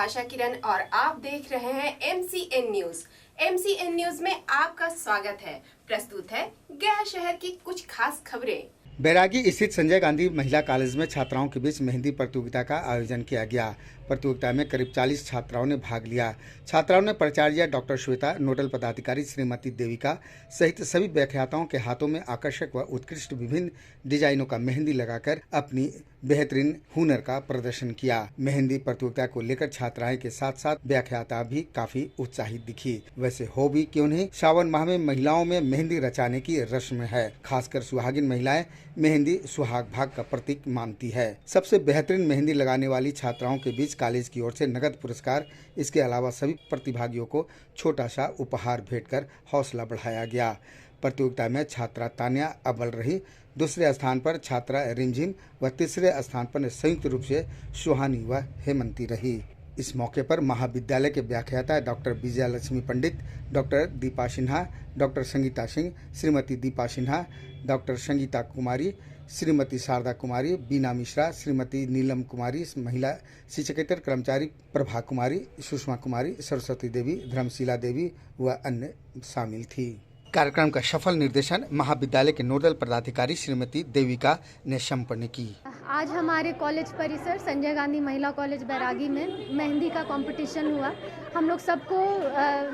आशा किरण और आप देख रहे हैं MCN न्यूज। MCN न्यूज में आपका स्वागत है। प्रस्तुत है गया शहर की कुछ खास खबरें। बैरागी स्थित संजय गांधी महिला कॉलेज में छात्राओं के बीच मेहंदी प्रतियोगिता का आयोजन किया गया। प्रतियोगिता में करीब 40 छात्राओं ने भाग लिया। छात्राओं ने प्राचार्य डॉक्टर श्वेता, नोडल पदाधिकारी श्रीमती देविका सहित सभी व्याख्याताओं के हाथों में आकर्षक व उत्कृष्ट विभिन्न डिजाइनों का मेहंदी लगाकर अपनी बेहतरीन हुनर का प्रदर्शन किया। मेहंदी प्रतियोगिता को लेकर छात्राएं के साथ साथ व्याख्याता भी काफी उत्साहित दिखी। वैसे हो भी क्यों नहीं, सावन माह में महिलाओं में मेहंदी रचाने की रस्म है। खासकर सुहागिन महिलाएं मेहंदी सुहाग भाग का प्रतीक मानती है। सबसे बेहतरीन मेहंदी लगाने वाली छात्राओं के बीच कॉलेज की ओर से नगद पुरस्कार, इसके अलावा सभी प्रतिभागियों को छोटा सा उपहार भेंट कर हौसला बढ़ाया गया। प्रतियोगिता में छात्रा तान्या अव्वल रही, दूसरे स्थान पर छात्रा रिमझिम व तीसरे स्थान पर संयुक्त रूप से सुहानी व हेमंती रही। इस मौके पर महाविद्यालय के व्याख्याता doctor Vijaya Lakshmi Pandit, doctor Deepa Sinha, doctor Sangeeta Singh, Shrimati Deepa Sinha, doctor Sangeeta Kumari, Shrimati Sharda Kumari, Beena Mishra, Shrimati Neelam Kumari, महिला शिक्षकेतर कर्मचारी प्रभा कुमारी, सुषमा कुमारी, सरस्वती देवी, धर्मशिला देवी व अन्य शामिल थी। कार्यक्रम का सफल निर्देशन महाविद्यालय के नोडल पदाधिकारी श्रीमती देविका ने संपन्न की। आज हमारे कॉलेज परिसर संजय गांधी महिला कॉलेज बैरागी में मेहंदी का कंपटीशन हुआ। हम लोग सबको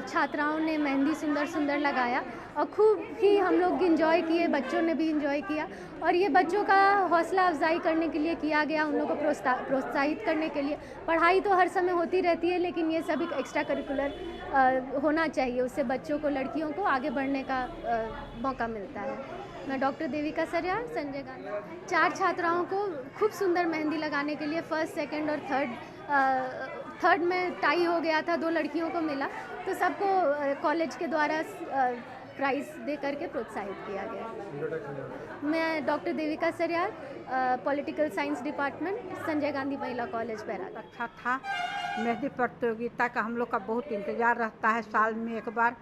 छात्राओं ने मेहंदी सुंदर सुंदर लगाया और खूब ही हम लोग इंजॉय किए, बच्चों ने भी इंजॉय किया। और ये बच्चों का हौसला अफजाई करने के लिए किया गया, उन लोगों को प्रोत्साहित करने के लिए। पढ़ाई तो हर समय होती रहती है, लेकिन ये सब एक्स्ट्रा करिकुलर होना चाहिए, उससे बच्चों को, लड़कियों को आगे बढ़ने का मौका मिलता है। मैं डॉक्टर देविका सरियार, संजय गांधी। 4 छात्राओं को खूब सुंदर मेहंदी लगाने के लिए फर्स्ट, सेकंड और थर्ड में टाई हो गया था, 2 लड़कियों को मिला। तो सबको कॉलेज के द्वारा प्राइज़ दे करके प्रोत्साहित किया गया। मैं doctor Devika Sariyar, political science department, Sanjay Gandhi Mahila college बैरागी। अच्छा था। मेहंदी प्रतियोगिता का हम लोग का बहुत इंतज़ार रहता है, साल में एक बार।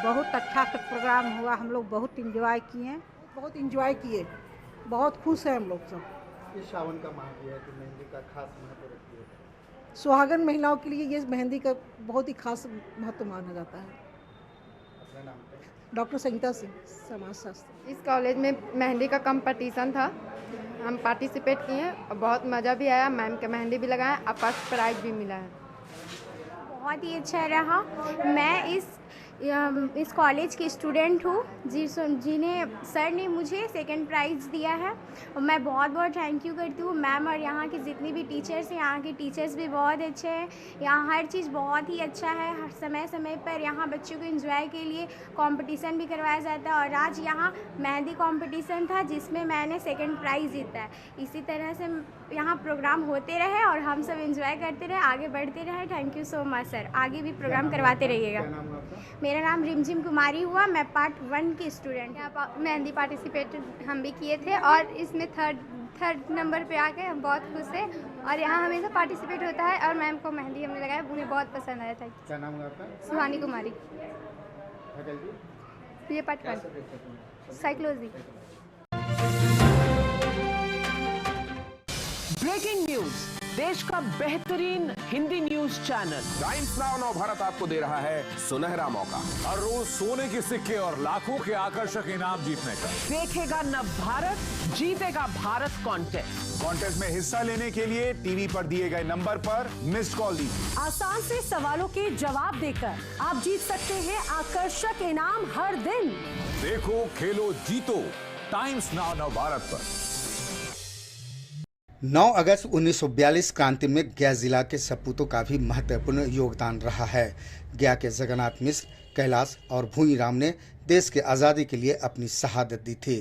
बहुत अच्छा से प्रोग्राम हुआ, हम लोग बहुत इंजॉय किए, बहुत खुश हैं हम लोग सब। इस सावन का माह भी है कि मेहंदी का खास महत्व रखती है। सुहागन महिलाओं के लिए ये मेहंदी का बहुत ही खास महत्व माना जाता है। अपना नाम डॉक्टर संगीता सिंह, समाजशास्त्र। इस कॉलेज में मेहंदी का कंपटीशन था, हम पार्टिसिपेट किए और बहुत मज़ा भी आया। मैम के मेहंदी भी लगाए और फर्स्ट प्राइज भी मिला है। बहुत ही अच्छा रहा। मैं इस कॉलेज की स्टूडेंट हूँ जिन्हें सर ने मुझे सेकंड प्राइज़ दिया है, और मैं बहुत बहुत थैंक यू करती हूँ मैम। और यहाँ के जितने भी टीचर्स हैं, यहाँ के टीचर्स भी बहुत अच्छे हैं। यहाँ हर चीज़ बहुत ही अच्छा है। हर समय समय पर यहाँ बच्चों को एंजॉय के लिए कंपटीशन भी करवाया जाता है। और आज यहाँ मेहंदी कंपटीशन था जिसमें मैंने सेकंड प्राइज़ जीता है। इसी तरह से यहाँ प्रोग्राम होते रहे और हम सब एंजॉय करते रहे, आगे बढ़ते रहे। Thank you so much sir, आगे भी प्रोग्राम करवाते रहिएगा। मेरा नाम रिमझिम कुमारी हुआ, मैं पार्ट 1 की स्टूडेंट। मेहंदी पार्टिसिपेट हम भी किए थे और इसमें थर्ड नंबर पे आके हम बहुत खुश हैं। और यहाँ हमेशा पार्टिसिपेट होता है और मैम को मेहंदी हमने लगाया, उन्हें बहुत पसंद आया था। क्या नाम है आपका? सुहानी कुमारी, ये पार्ट 1 साइकोलॉजी। ब्रेकिंग न्यूज, देश का बेहतरीन Hindi news channel times now नव भारत आपको दे रहा है सुनहरा मौका। हर रोज सोने के सिक्के और लाखों के आकर्षक इनाम जीतने का। देखेगा नव भारत, जीतेगा भारत कॉन्टेस्ट में हिस्सा लेने के लिए टीवी पर दिए गए नंबर पर मिस्ड कॉल दीजिए। आसान से सवालों के जवाब देकर आप जीत सकते हैं आकर्षक इनाम हर दिन। देखो, खेलो, जीतो, टाइम्स नाउ नव भारत पर। 9 अगस्त 1942 क्रांति में गया जिला के सपूतों का भी महत्वपूर्ण योगदान रहा है। गया के जगन्नाथ मिश्र, कैलाश और भूई राम ने देश के आज़ादी के लिए अपनी शहादत दी थी।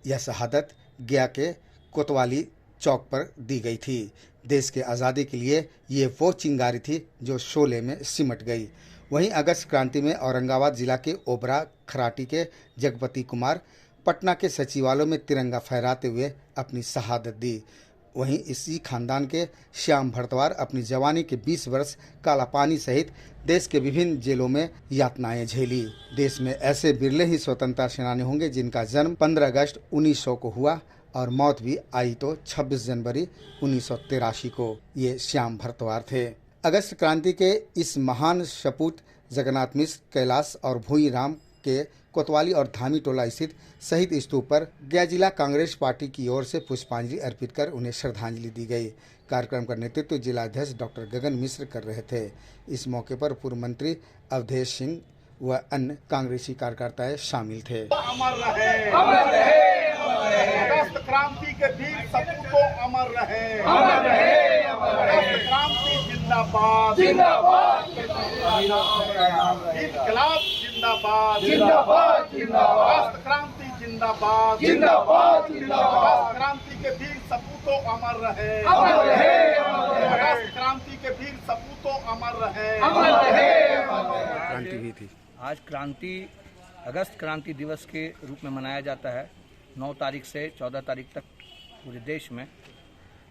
यह शहादत गया के कोतवाली चौक पर दी गई थी। देश के आज़ादी के लिए ये वो चिंगारी थी जो शोले में सिमट गई। वहीं अगस्त क्रांति में औरंगाबाद जिला के ओबरा खराटी के जगपति कुमार पटना के सचिवालय में तिरंगा फहराते हुए अपनी शहादत दी। वहीं इसी खानदान के श्याम भरद्वार अपनी जवानी के 20 वर्ष कालापानी सहित देश के विभिन्न जेलों में यातनाएं झेली। देश में ऐसे बिरले ही स्वतंत्रता सेनानी होंगे जिनका जन्म 15 अगस्त 1900 को हुआ और मौत भी आई तो 26 जनवरी 1983 को। ये श्याम भरद्वार थे। अगस्त क्रांति के इस महान सपूत जगन्नाथ मिश्र, कैलाश और भूई राम के कोतवाली और धामी टोला स्थित शहीद स्तूप पर गया जिला कांग्रेस पार्टी की ओर से पुष्पांजलि अर्पित कर उन्हें श्रद्धांजलि दी गई। कार्यक्रम का नेतृत्व जिलाध्यक्ष डॉक्टर गगन मिश्र कर रहे थे। इस मौके पर पूर्व मंत्री अवधेश सिंह व अन्य कांग्रेसी कार्यकर्ता शामिल थे। अमर रहे, अमर रहे, अमर रहे। अगस्त क्रांति के वीर सपूतों अमर रहे, अमर रहे, अमर रहे। अगस्त क्रांति जिंदाबाद, जिंदाबाद, इनकलाब जिंदाबाद, जिंदाबाद, जिंदाबाद। अगस्त क्रांति जिंदाबाद, जिंदाबाद, जिंदाबाद। अगस्त क्रांति के वीर सपूतों अमर रहे, अमर रहे, अमर रहे। अगस्त क्रांति के वीर सपूतों अमर रहे, अमर रहे, अमर रहे। क्रांति भी थी। आज अगस्त क्रांति दिवस के रूप में मनाया जाता है 9 तारीख से 14 तारीख तक पूरे देश में।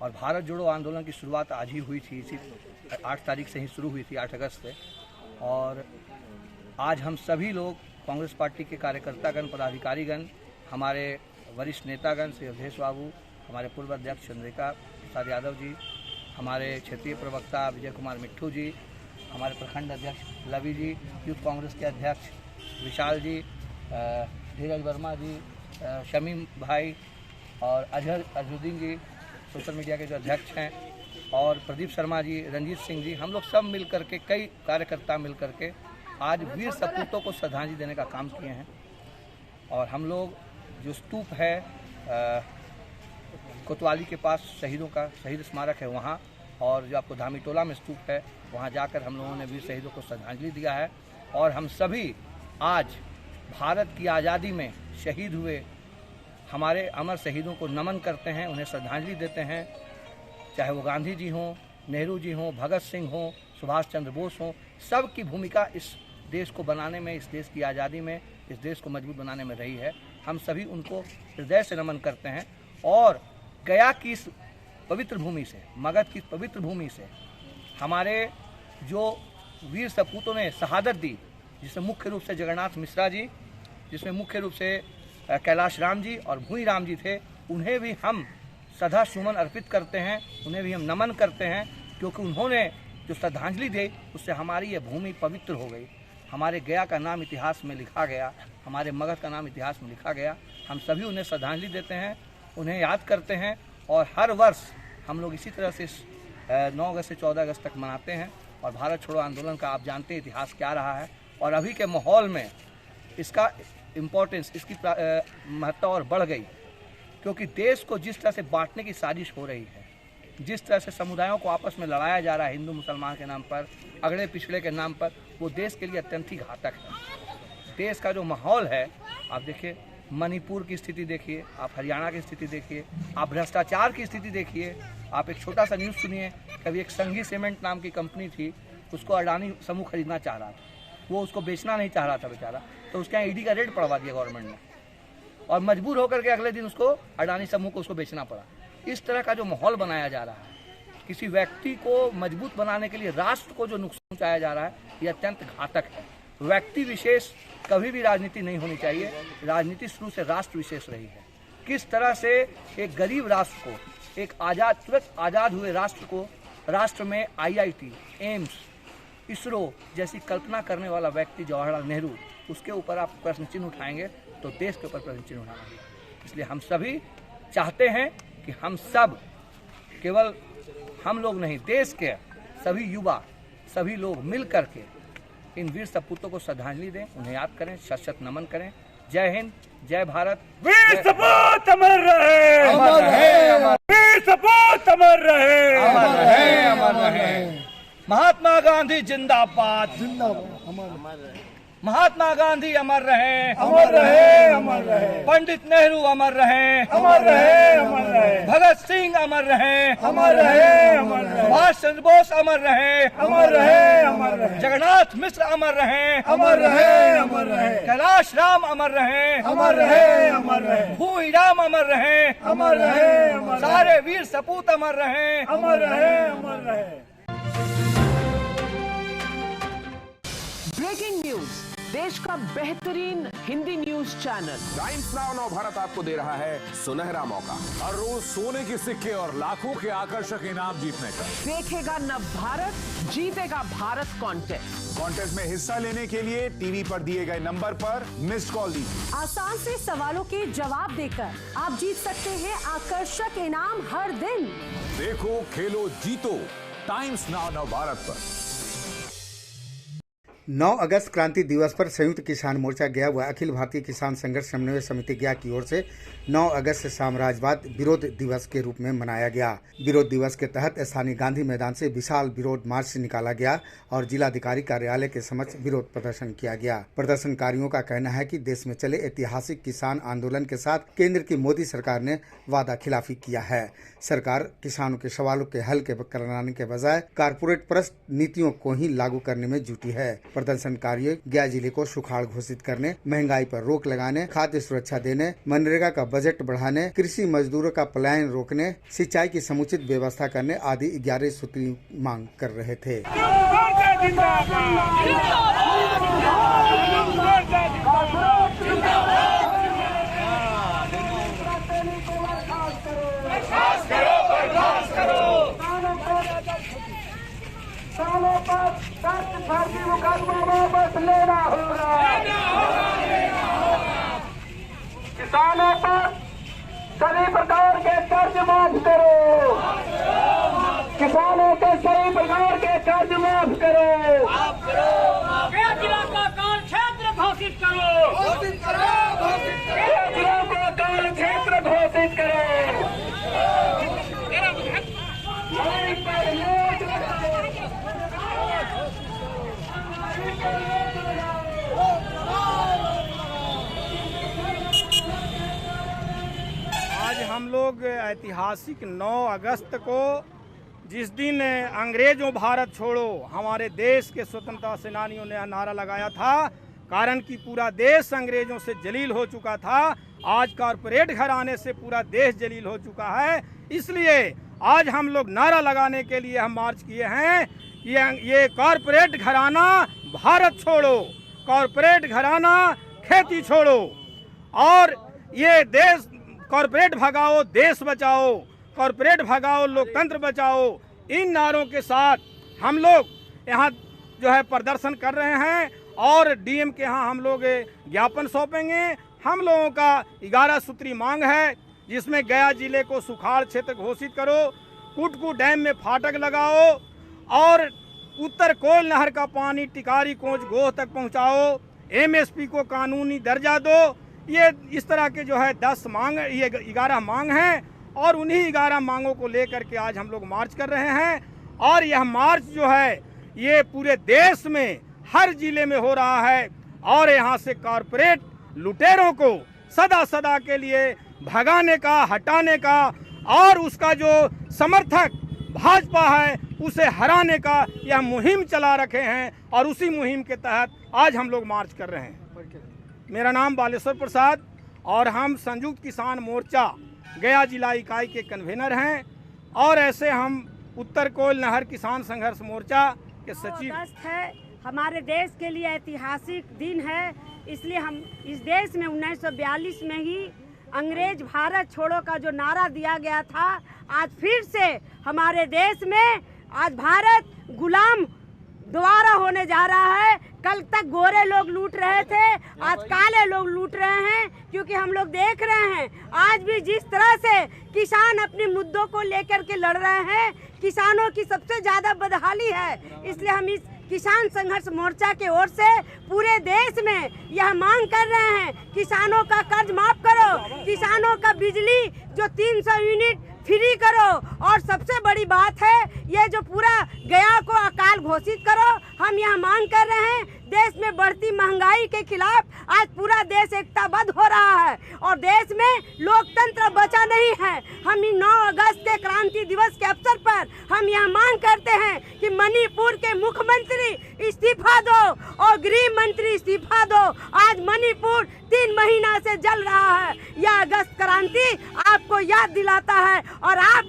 और भारत जोड़ो आंदोलन की शुरुआत आज ही हुई थी, इसी 8 तारीख से ही शुरू हुई थी, 8 अगस्त से। और आज हम सभी लोग कांग्रेस पार्टी के कार्यकर्तागण, पदाधिकारीगण, हमारे वरिष्ठ नेतागण श्री अवधेश बाबू, हमारे पूर्व अध्यक्ष चंद्रिका प्रसाद यादव जी, हमारे क्षेत्रीय प्रवक्ता विजय कुमार मिट्ठू जी, हमारे प्रखंड अध्यक्ष लवी जी, यूथ कांग्रेस के अध्यक्ष विशाल जी, धीरज वर्मा जी, शमीम भाई और अजहरुद्दीन जी, सोशल मीडिया के जो अध्यक्ष हैं, और प्रदीप शर्मा जी, रंजीत सिंह जी, हम लोग सब मिल करके, कई कार्यकर्ता मिल करके आज वीर सपूतों को श्रद्धांजलि देने का काम किए हैं। और हम लोग जो स्तूप है कोतवाली के पास शहीदों का शहीद स्मारक है वहाँ, और जो आपको धामी टोला में स्तूप है वहाँ जाकर हम लोगों ने वीर शहीदों को श्रद्धांजलि दिया है। और हम सभी आज भारत की आज़ादी में शहीद हुए हमारे अमर शहीदों को नमन करते हैं, उन्हें श्रद्धांजलि देते हैं। चाहे वो गांधी जी हों, नेहरू जी हों, भगत सिंह हों, सुभाष चंद्र बोस हों, सब की भूमिका इस देश को बनाने में, इस देश की आज़ादी में, इस देश को मजबूत बनाने में रही है। हम सभी उनको हृदय से नमन करते हैं। और गया की इस पवित्र भूमि से, मगध की पवित्र भूमि से हमारे जो वीर सपूतों ने शहादत दी, जिसमें मुख्य रूप से जगन्नाथ मिश्रा जी, जिसमें मुख्य रूप से कैलाश राम जी और भूई राम जी थे, उन्हें भी हम श्रद्धा सुमन अर्पित करते हैं, उन्हें भी हम नमन करते हैं, क्योंकि उन्होंने जो श्रद्धांजलि दी उससे हमारी ये भूमि पवित्र हो गई। हमारे गया का नाम इतिहास में लिखा गया, हमारे मगध का नाम इतिहास में लिखा गया। हम सभी उन्हें श्रद्धांजलि देते हैं, उन्हें याद करते हैं। और हर वर्ष हम लोग इसी तरह से 9 अगस्त से 14 अगस्त तक मनाते हैं। और भारत छोड़ो आंदोलन का आप जानते हैं इतिहास क्या रहा है, और अभी के माहौल में इसका इम्पोर्टेंस, इसकी महत्ता और बढ़ गई, क्योंकि देश को जिस तरह से बांटने की साजिश हो रही है, जिस तरह से समुदायों को आपस में लड़ाया जा रहा है हिंदू मुसलमान के नाम पर, अगड़े पिछड़े के नाम पर, वो देश के लिए अत्यंत ही घातक है। देश का जो माहौल है, आप देखिए मणिपुर की स्थिति देखिए, आप हरियाणा की स्थिति देखिए, आप भ्रष्टाचार की स्थिति देखिए। आप एक छोटा सा न्यूज़ सुनिए, कभी एक संघी सीमेंट नाम की कंपनी थी, उसको अडानी समूह खरीदना चाह रहा था, वो उसको बेचना नहीं चाह रहा था बेचारा, तो उसके यहाँ ईडी का रेड पड़वा दिया गवर्नमेंट ने, और मजबूर होकर के अगले दिन उसको अडानी समूह को उसको बेचना पड़ा। इस तरह का जो माहौल बनाया जा रहा है, किसी व्यक्ति को मजबूत बनाने के लिए राष्ट्र को जो नुकसान पहुँचाया जा रहा है, ये अत्यंत घातक है। व्यक्ति विशेष कभी भी राजनीति नहीं होनी चाहिए, राजनीति शुरू से राष्ट्र विशेष रही है। किस तरह से एक गरीब राष्ट्र को, एक तुरंत आज़ाद हुए राष्ट्र को, राष्ट्र में IIT, एम्स, इसरो जैसी कल्पना करने वाला व्यक्ति जवाहरलाल नेहरू, उसके ऊपर आप प्रश्न चिन्ह उठाएंगे तो देश के ऊपर प्रश्न चिन्ह उठाना है। इसलिए हम सभी चाहते हैं कि हम सब, केवल हम लोग नहीं, देश के सभी युवा, सभी लोग मिल करके इन वीर सपूतों को श्रद्धांजलि दें, उन्हें याद करें, शत नमन करें। जय हिंद, जय भारत। वीर सपूत अमर रहे, अमर रहे, वीर सपूत अमर रहे, अमर रहे, अमर रहे। महात्मा गांधी जिंदाबाद, जिंदाबाद, अमर रहे। महात्मा गांधी अमर रहे, अमर रहे, अमर रहे। पंडित नेहरू अमर रहे, अमर रहे, अमर रहे। भगत सिंह अमर रहे, अमर रहे, अमर रहे। सुभाष चंद्र बोस अमर रहे, अमर रहे, अमर रहे। जगन्नाथ मिश्र अमर रहे, अमर रहे, अमर रहे। कैलाश राम अमर रहे, अमर रहे, अमर रहे। भूई राम अमर रहे, अमर रहे, अमर। सारे वीर सपूत अमर रहे, अमर रहे, अमर रहे। ब्रेकिंग न्यूज, देश का बेहतरीन Hindi news channel. Times now नव भारत आपको दे रहा है सुनहरा मौका। हर रोज सोने के सिक्के और लाखों के आकर्षक इनाम जीतने का। देखेगा नव भारत, जीतेगा भारत कॉन्टेस्ट में हिस्सा लेने के लिए टीवी पर दिए गए नंबर पर मिस्ड कॉल दीजिए। आसान से सवालों के जवाब देकर आप जीत सकते हैं आकर्षक इनाम हर दिन। देखो, खेलो, जीतो टाइम्स नाउ नव भारत पर। 9 अगस्त क्रांति दिवस पर संयुक्त किसान मोर्चा गया व अखिल भारतीय किसान संघर्ष समन्वय समिति गया की ओर से 9 अगस्त साम्राज्यवाद विरोध दिवस के रूप में मनाया गया। विरोध दिवस के तहत स्थानीय गांधी मैदान से विशाल विरोध मार्च निकाला गया और जिलाधिकारी कार्यालय के समक्ष विरोध प्रदर्शन किया गया। प्रदर्शनकारियों का कहना है कि देश में चले ऐतिहासिक किसान आंदोलन के साथ केंद्र की मोदी सरकार ने वादा खिलाफी किया है। सरकार किसानों के सवालों के हल कराने के बजाय कारपोरेट परस्त नीतियों को ही लागू करने में जुटी है। प्रदर्शनकारियों गया जिले को सुखाड़ घोषित करने, महंगाई पर रोक लगाने, खाद्य सुरक्षा देने, मनरेगा का बजट बढ़ाने, कृषि मजदूरों का पलायन रोकने, सिंचाई की समुचित व्यवस्था करने आदि 11 सूत्री मांग कर रहे थे। सालों पर फर्जी मुकदमा वापस लेना होगा। किसानों पर सभी प्रकार के कर्ज माफ करो। किसानों के सभी प्रकार के कर्ज माफ करो। जिला का काल क्षेत्र घोषित करो। जिला का काल क्षेत्र घोषित करो। आज हम लोग ऐतिहासिक 9 अगस्त को, जिस दिन अंग्रेजों भारत छोड़ो हमारे देश के स्वतंत्रता सेनानियों ने नारा लगाया था, कारण कि पूरा देश अंग्रेजों से जलील हो चुका था। आज कॉरपोरेट घराने से पूरा देश जलील हो चुका है। इसलिए आज हम लोग नारा लगाने के लिए हम मार्च किए हैं। ये कॉरपोरेट घराना भारत छोड़ो, कॉरपोरेट घराना खेती छोड़ो, और ये देश कॉरपोरेट भगाओ देश बचाओ, कॉरपोरेट भगाओ लोकतंत्र बचाओ। इन नारों के साथ हम लोग यहाँ जो है प्रदर्शन कर रहे हैं और डीएम के यहाँ हम लोग ज्ञापन सौंपेंगे। हम लोगों का 11 सूत्री मांग है, जिसमें गया जिले को सुखाड़ क्षेत्र घोषित करो, कुटकू डैम में फाटक लगाओ और उत्तर कोयल नहर का पानी टिकारी कोंच गोह तक पहुँचाओ, एमएसपी को कानूनी दर्जा दो। ये इस तरह के जो है 10 मांग, ये 11 मांग हैं और उन्हीं 11 मांगों को लेकर के आज हम लोग मार्च कर रहे हैं। और यह मार्च जो है ये पूरे देश में हर जिले में हो रहा है और यहाँ से कॉरपोरेट लुटेरों को सदा सदा के लिए भगाने का, हटाने का और उसका जो समर्थक भाजपा है उसे हराने का यह मुहिम चला रखे हैं और उसी मुहिम के तहत आज हम लोग मार्च कर रहे हैं। मेरा नाम बालेश्वर प्रसाद और हम संयुक्त किसान मोर्चा गया जिला इकाई के कन्वेनर हैं और ऐसे हम उत्तर कोयल नहर किसान संघर्ष मोर्चा के सचिव है। हमारे देश के लिए ऐतिहासिक दिन है, इसलिए हम इस देश में 1942 में ही अंग्रेज भारत छोड़ो का जो नारा दिया गया था, आज फिर से हमारे देश में आज भारत गुलाम दोबारा होने जा रहा है। कल तक गोरे लोग लूट रहे थे, आज काले लोग लूट रहे हैं, क्योंकि हम लोग देख रहे हैं आज भी जिस तरह से किसान अपने मुद्दों को लेकर के लड़ रहे हैं, किसानों की सबसे ज़्यादा बदहाली है। इसलिए हम इस किसान संघर्ष मोर्चा के ओर से पूरे देश में यह मांग कर रहे हैं, किसानों का कर्ज माफ करो, किसानों का बिजली जो 300 यूनिट फ्री करो, और सबसे बड़ी बात है ये जो पूरा गया को अकाल घोषित करो। हम यह मांग कर रहे हैं, देश में बढ़ती महंगाई के खिलाफ आज पूरा देश एकताबद्ध हो रहा है और देश में लोकतंत्र बचा नहीं है। हम 9 अगस्त के क्रांति दिवस के अवसर पर हम यह मांग करते हैं कि मणिपुर के मुख्यमंत्री इस्तीफा दो और गृह मंत्री इस्तीफा दो। आज मणिपुर 3 महीना से जल रहा है। यह अगस्त क्रांति आपको याद दिलाता है और आप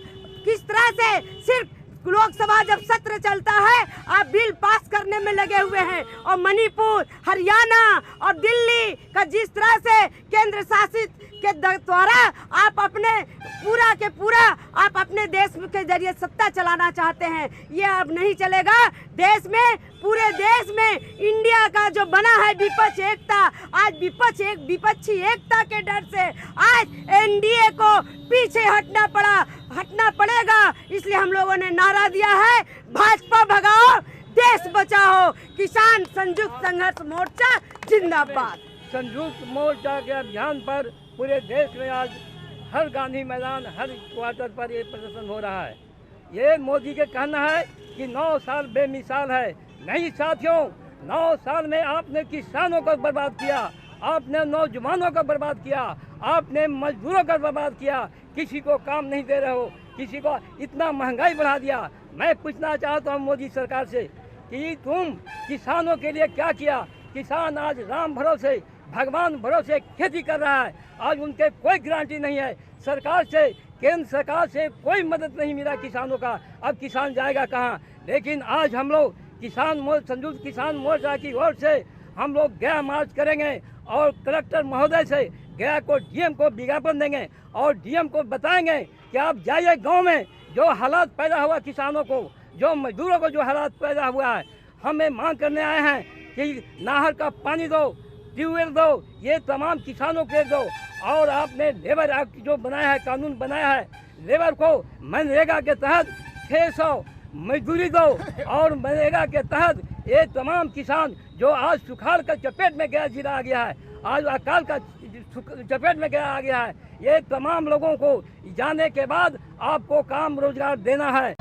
किस तरह से सिर्फ लोकसभा जब सत्र चलता है आप बिल पास करने में लगे हुए हैं, और मणिपुर, हरियाणा और दिल्ली का जिस तरह से केंद्र शासित के द्वारा आप अपने पूरा के पूरा आप अपने देश के जरिए सत्ता चलाना चाहते हैं, ये अब नहीं चलेगा। देश में, पूरे देश में इंडिया का जो बना है विपक्ष एकता, आज विपक्षी एकता के डर से आज एनडीए को पीछे हटना पड़ेगा। इसलिए हम लोगों ने नारा दिया है, भाजपा भगाओ देश बचाओ, किसान संयुक्त संघर्ष मोर्चा जिंदाबाद। संयुक्त मोर्चा के अभियान पर पूरे देश में आज हर गांधी मैदान, हर क्वार्टर पर ये प्रदर्शन हो रहा है। ये मोदी के कहना है कि 9 साल बेमिसाल है। नहीं साथियों, 9 साल में आपने किसानों को बर्बाद किया, आपने नौजवानों को बर्बाद किया, आपने मजदूरों को बर्बाद किया, किसी को काम नहीं दे रहे हो, किसी को इतना महंगाई बढ़ा दिया। मैं पूछना चाहता हूँ मोदी सरकार से कि तुम किसानों के लिए क्या किया? किसान आज राम भरोसे, भगवान भरोसे खेती कर रहा है। आज उनके कोई गारंटी नहीं है, सरकार से, केंद्र सरकार से कोई मदद नहीं मिला किसानों का। अब किसान जाएगा कहाँ? लेकिन आज हम लोग संयुक्त किसान मोर्चा की ओर से हम लोग गया मार्च करेंगे और कलेक्टर महोदय से गया को डीएम को विज्ञापन देंगे और डीएम को बताएंगे कि आप जाइए गांव में जो हालात पैदा हुआ किसानों को, जो मजदूरों को जो हालात पैदा हुआ है। हमें मांग करने आए हैं कि नहर का पानी दो, ट्यूबवेल दो, ये तमाम किसानों के दो। और आपने लेबर एक्ट जो बनाया है, कानून बनाया है, लेबर को मनरेगा के तहत 600 मजदूरी दो। और मनरेगा के तहत ये तमाम किसान जो आज सुखाड़ का चपेट में जिला आ गया है, आज अकाल का चपेट में आ गया है, ये तमाम लोगों को जाने के बाद आपको काम रोजगार देना है।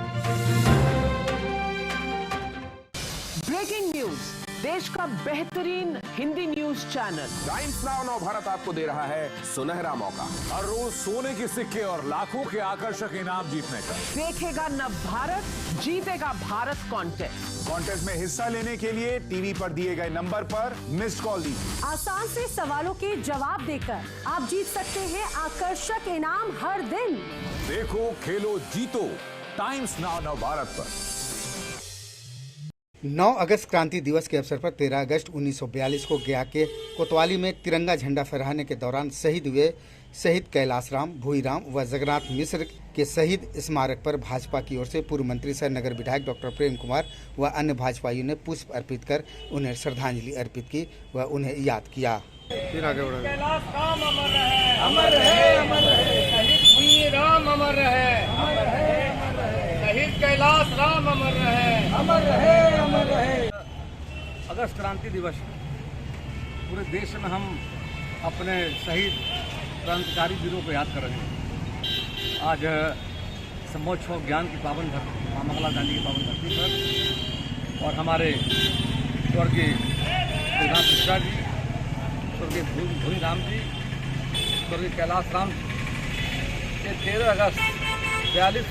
ब्रेकिंग न्यूज, देश का बेहतरीन Hindi news channel times now नव भारत आपको दे रहा है सुनहरा मौका। हर रोज सोने के सिक्के और लाखों के आकर्षक इनाम जीतने का। देखेगा नव भारत, जीतेगा भारत कॉन्टेस्ट में हिस्सा लेने के लिए टीवी पर दिए गए नंबर पर मिस्ड कॉल दीजिए। आसान से सवालों के जवाब देकर आप जीत सकते हैं आकर्षक इनाम हर दिन। देखो, खेलो, जीतो टाइम्स नाउ नव भारत पर। 9 अगस्त क्रांति दिवस के अवसर पर 13 अगस्त 1942 को गया के कोतवाली में तिरंगा झंडा फहराने के दौरान शहीद हुए शहीद कैलाशराम, भूईराम व जगन्नाथ मिश्र के शहीद स्मारक पर भाजपा की ओर से पूर्व मंत्री सह नगर विधायक डॉक्टर प्रेम कुमार व अन्य भाजपाइयों ने पुष्प अर्पित कर उन्हें श्रद्धांजलि अर्पित की व उन्हें याद किया। फिर आगे बढ़ा। कैलाशराम अमर रहे, अमर रहे, अमर रहे, शहीद भूईराम अमर रहे, अमर रहे, अमर रहे, शहीद कैलाशराम अमर रहे, अमर रहे, अमर रहे। अगस्त क्रांति दिवस पूरे देश में हम अपने शहीद क्रांतिकारी वीरों को याद कर रहे हैं। आज सम्मोत्सव ज्ञान की पावन धरती, मां मंगला गांधी की पावन धरती पर, और हमारे स्वर्गीय जगन्नाथ मिश्रा जी, स्वर्गीय भूईराम जी, स्वर्गीय कैलाशराम जी, 13 अगस्त 42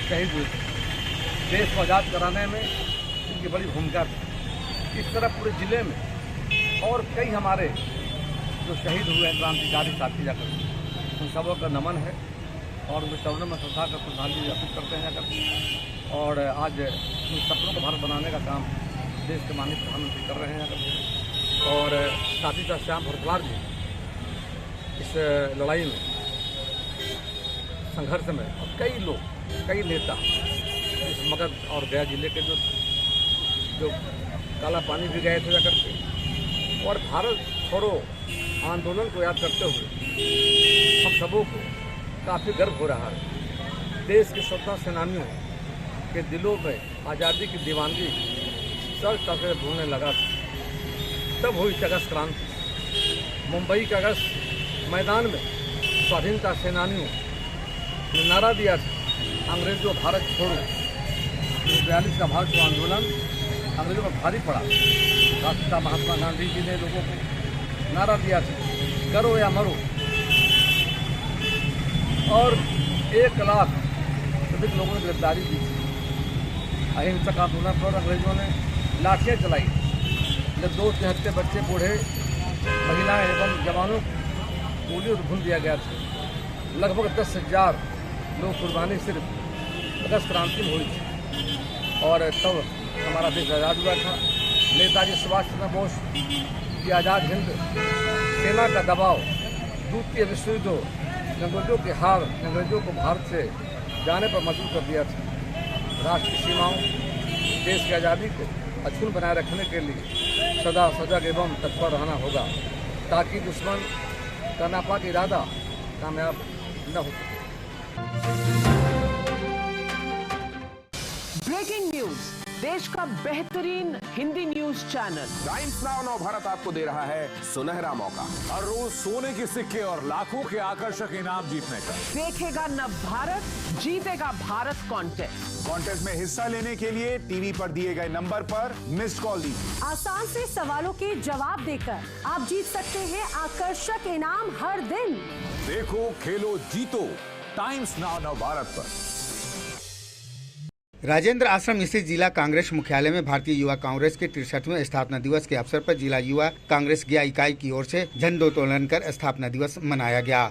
शहीद हुए। देश को आज़ाद कराने में इनकी बड़ी भूमिका थी। इस तरह पूरे जिले में और कई हमारे जो शहीद हुए हैं क्रांतिकारी साथी जाकर, उन सबों का नमन है और उनके चरणों में श्रद्धा का श्रद्धांजलि अर्पित करते हैं जाकर। और आज उन सपनों को भारत बनाने का काम देश के माननीय प्रधानमंत्री कर रहे हैं जाकर। और साथ ही साथ श्याम भरद्वाज जी इस लड़ाई में, संघर्ष में, और कई लोग, कई नेता इस मगध और गया जिले के जो काला पानी भी गए थे जाकर के, और भारत छोड़ो आंदोलन को याद करते हुए हम सबों को काफ़ी गर्व हो रहा है। देश के स्वतंत्रता सेनानियों के दिलों में आज़ादी की दीवानगी सर तक भूलने लगा था। तब हुई अगस्त क्रांति। मुंबई के अगस्त मैदान में स्वाधीनता सेनानियों ने नारा दिया था, अंग्रेजों भारत छोड़ो। 42 का भारत छोड़ो आंदोलन अंग्रेजों को भारी पड़ा। राष्ट्रपिता महात्मा गांधी जी ने लोगों को नारा दिया था, करो या मरो। और 1 लाख से अधिक लोगों ने गिरफ्तारी दी थी। अहिंसक आंदोलन पर अंग्रेजों ने लाठियाँ चलाई। निर्दोष निहत्थे बच्चे, बूढ़े, महिलाएं एवं जवानों को गोलियों से भून दिया गया था। लगभग 10,000 लोग कुर्बानी सिर्फ अगस्त क्रांति में हुई थी और तब हमारा देश आज़ाद हुआ था। नेताजी सुभाष चंद्र बोस की आज़ाद हिंद सेना का दबाव, द्वितीय विश्व युद्ध, अंग्रेजों की हार, अंग्रेजों को भारत से जाने पर मजबूर कर दिया था। राष्ट्र की सीमाओं, देश की आज़ादी को अक्षुण्ण बनाए रखने के लिए सदा सजग एवं तत्पर रहना होगा ताकि दुश्मन का नापाक इरादा कामयाब न हो सके। ब्रेकिंग न्यूज, देश का बेहतरीन Hindi news channel times now नव भारत आपको दे रहा है सुनहरा मौका। हर रोज सोने के सिक्के और लाखों के आकर्षक इनाम जीतने का। देखेगा नव भारत, जीतेगा भारत कॉन्टेस्ट में हिस्सा लेने के लिए टीवी पर दिए गए नंबर पर मिस्ड कॉल दीजिए। आसान से सवालों के जवाब देकर आप जीत सकते हैं आकर्षक इनाम हर दिन। देखो, खेलो, जीतो टाइम्स नाउ नव भारत पर। राजेंद्र आश्रम स्थित जिला कांग्रेस मुख्यालय में भारतीय युवा कांग्रेस के 63वें स्थापना दिवस के अवसर पर जिला युवा कांग्रेस गया इकाई की ओर से झंडोत्तोलन कर स्थापना दिवस मनाया गया।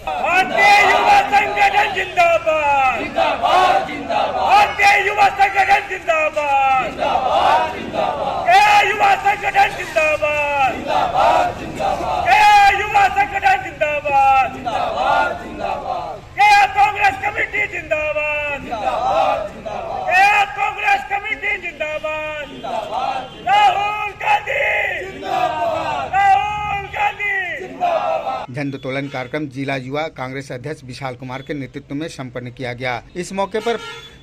भारतीय युवा संगठन जिंदाबाद, जिंदाबाद, जिंदाबाद। भारतीय युवा संगठन जिंदाबाद, जिंदाबाद, जिंदाबाद। युवा संगठन जिंदाबाद, जिंदाबाद, जिंदाबाद। युवा संगठन जिंदाबाद, जिंदाबाद, जिंदाबाद। कांग्रेस कमेटी जिंदाबाद, जिंदाबाद, जिंदाबाद। कांग्रेस कमेटी जिंदाबाद, जिंदाबाद। राहुल गांधी जिंदाबाद, राहुल गांधी जिंदाबाद। झंडोत्तोलन कार्यक्रम जिला युवा कांग्रेस अध्यक्ष विशाल कुमार के नेतृत्व में संपन्न किया गया। इस मौके पर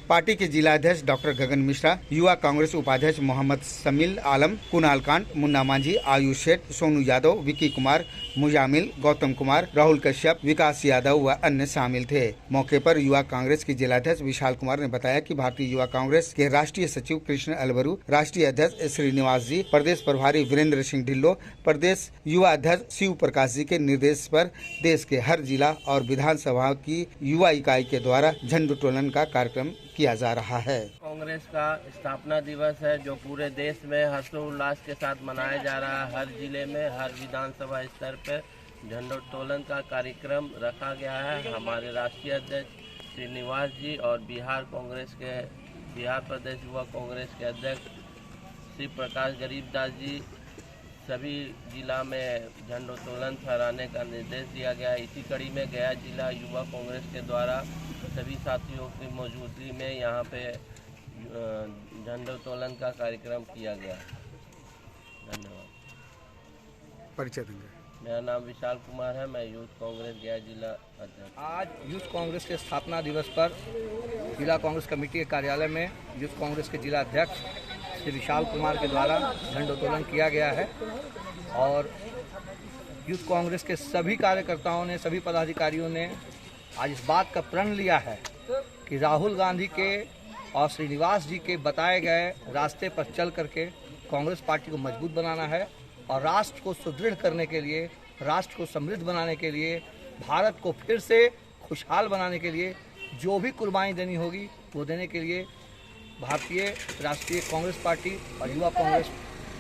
पार्टी के जिला अध्यक्ष डॉक्टर गगन मिश्रा, युवा कांग्रेस उपाध्यक्ष मोहम्मद समील आलम, कुणाल कांत, मुन्ना मांझी, आयुष शेठ, सोनू यादव, विकी कुमार, मुजामिल, गौतम कुमार, राहुल कश्यप, विकास यादव व अन्य शामिल थे। मौके पर युवा कांग्रेस के जिलाध्यक्ष विशाल कुमार ने बताया कि भारतीय युवा कांग्रेस के राष्ट्रीय सचिव कृष्ण अलवरू, राष्ट्रीय अध्यक्ष श्रीनिवास जी, प्रदेश प्रभारी वीरेंद्र सिंह ढिल्लो, प्रदेश युवा अध्यक्ष शिव प्रकाश जी के निर्देश पर देश के हर जिला और विधानसभा की युवा इकाई के द्वारा झंडोत्तोलन का कार्यक्रम किया जा रहा है। कांग्रेस का स्थापना दिवस है जो पूरे देश में हर्षोल्लास के साथ मनाया जा रहा है। हर जिले में, हर विधानसभा स्तर पर झंडोत्तोलन का कार्यक्रम रखा गया है। हमारे राष्ट्रीय अध्यक्ष श्रीनिवास जी और बिहार प्रदेश युवा कांग्रेस के अध्यक्ष श्री प्रकाश गरीबदास जी, सभी जिला में झंडोत्तोलन फहराने का निर्देश दिया गया है। इसी कड़ी में गया जिला युवा कांग्रेस के द्वारा सभी साथियों की मौजूदगी में यहाँ पे झंडोत्तोलन का कार्यक्रम किया गया। धन्यवाद। परिचय देंगे। मेरा नाम विशाल कुमार है, मैं यूथ कांग्रेस गया जिला अध्यक्ष। आज यूथ कांग्रेस के स्थापना दिवस पर जिला कांग्रेस कमेटी के कार्यालय में यूथ कांग्रेस के जिला अध्यक्ष श्री विशाल कुमार के द्वारा झंडोत्तोलन किया गया है और यूथ कांग्रेस के सभी कार्यकर्ताओं ने, सभी पदाधिकारियों ने आज इस बात का प्रण लिया है कि राहुल गांधी के और श्रीनिवास जी के बताए गए रास्ते पर चल करके कांग्रेस पार्टी को मजबूत बनाना है और राष्ट्र को सुदृढ़ करने के लिए, राष्ट्र को समृद्ध बनाने के लिए, भारत को फिर से खुशहाल बनाने के लिए जो भी कुर्बानी देनी होगी वो देने के लिए भारतीय राष्ट्रीय कांग्रेस पार्टी और युवा कांग्रेस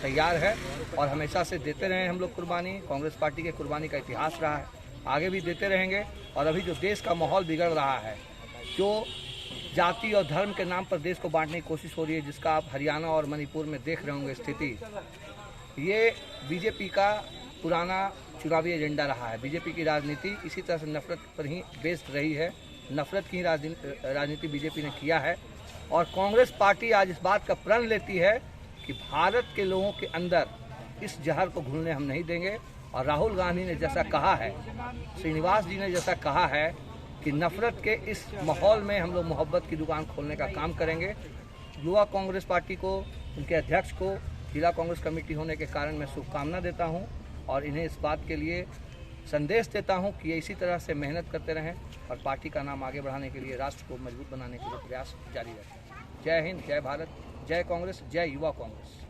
तैयार है और हमेशा से देते रहे हम लोग कुर्बानी। कांग्रेस पार्टी के कुर्बानी का इतिहास रहा है, आगे भी देते रहेंगे। और अभी जो देश का माहौल बिगड़ रहा है, जो जाति और धर्म के नाम पर देश को बांटने की कोशिश हो रही है, जिसका आप हरियाणा और मणिपुर में देख रहे होंगे स्थिति, ये बीजेपी का पुराना चुनावी एजेंडा रहा है। बीजेपी की राजनीति इसी तरह से नफरत पर ही बेस्ड रही है, नफरत की राजनीति बीजेपी ने किया है और कांग्रेस पार्टी आज इस बात का प्रण लेती है कि भारत के लोगों के अंदर इस जहर को घुलने हम नहीं देंगे। और राहुल गांधी ने जैसा कहा है, श्रीनिवास जी ने जैसा कहा है कि नफरत के इस माहौल में हम लोग मोहब्बत की दुकान खोलने का काम करेंगे। युवा कांग्रेस पार्टी को, उनके अध्यक्ष को जिला कांग्रेस कमेटी होने के कारण मैं शुभकामना देता हूं और इन्हें इस बात के लिए संदेश देता हूं कि ये इसी तरह से मेहनत करते रहें और पार्टी का नाम आगे बढ़ाने के लिए, राष्ट्र को मजबूत बनाने के लिए प्रयास जारी रखें। जय हिंद, जय भारत, जय कांग्रेस, जय युवा कांग्रेस।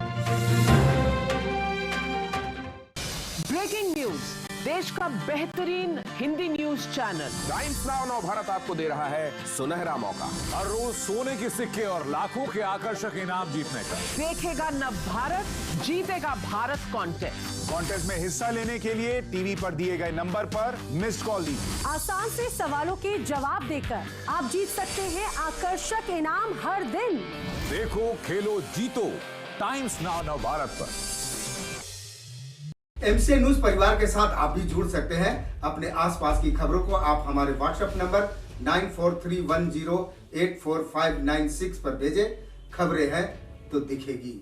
ब्रेकिंग न्यूज, देश का बेहतरीन Hindi news news channel. Times now नव भारत आपको दे रहा है सुनहरा मौका। हर रोज सोने के सिक्के और लाखों के आकर्षक इनाम जीतने का। देखेगा नव भारत, जीतेगा भारत कॉन्टेस्ट में हिस्सा लेने के लिए टीवी पर दिए गए नंबर पर मिस्ड कॉल दीजिए। आसान से सवालों के जवाब देकर आप जीत सकते हैं आकर्षक इनाम हर दिन। देखो, खेलो, जीतो टाइम्स नाउ नव भारत पर। MCN न्यूज परिवार के साथ आप भी जुड़ सकते हैं। अपने आसपास की खबरों को आप हमारे व्हाट्सएप नंबर 9431084596 पर भेजें। खबरें हैं तो दिखेगी।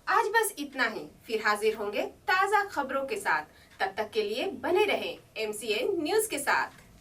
आज बस इतना ही, फिर हाजिर होंगे ताजा खबरों के साथ। तब तक के लिए बने रहें MCN न्यूज के साथ।